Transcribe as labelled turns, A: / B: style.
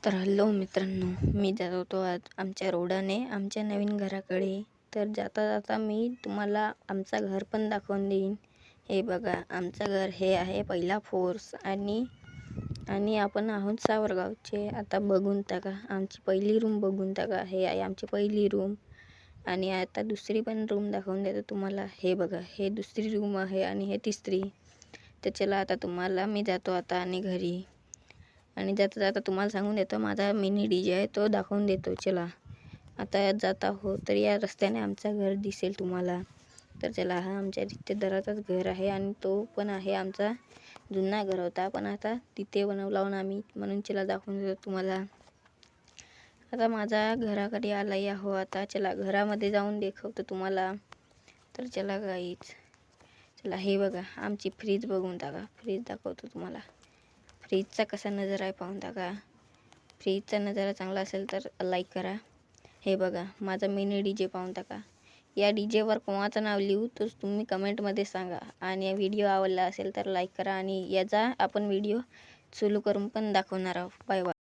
A: तर हॅलो मित्रांनो, मी जात होतो आज आमच्या रोडाने आमच्या नवीन घराकडे. तर जाता जाता मी तुम्हाला आमचं घर पण दाखवून देईन. हे बघा, आमचं घर हे आहे पहिला फोर्स आणि आणि आपण आहोत सावरगावचे. आता बघून टाका, आमची पहिली रूम बघून टाका. हे आहे आमची पहिली रूम आणि आता दुसरी पण रूम दाखवून देतो तुम्हाला. हे बघा, हे दुसरी रूम आहे आणि हे तिसरी. तर चला आता तुम्हाला मी जातो आता आणि घरी. आणि जाता जाता तुम्हाला सांगून देतो, माझा मिनी DJ आहे तो दाखवून देतो. चला आता जाता हो तर या रस्त्याने आमचं घर दिसेल तुम्हाला. तर चला, हा आमच्या रिश्तेदाराचाच घर आहे आणि तो पण आहे आमचा जुना घर होता, पण आता तिथे बनवला आम्ही, म्हणून चला दाखवून देतो तुम्हाला. आता माझा घराकडे आलाय हो. आता चला घरामध्ये जाऊन दाखवतो तुम्हाला. तर चला गाईच, चला हे बघा, आमची फ्रीज बघून टाका. फ्रीज दाखवतो तुम्हाला. फ्रीजचा कसा नजारा आहे पाहून टाका. फ्रीजचा नजारा चांगला असेल तर लाईक करा. हे बघा, माझा मिनी DJ पाहून टाका. या DJवर कोणाचं नाव लिहू तर तुम्ही कमेंटमध्ये सांगा. आणि व्हिडिओ आवडला असेल तर लाईक करा आणि याचा आपण व्हिडिओ सुरू करून पण दाखवणार आहोत. Bye bye.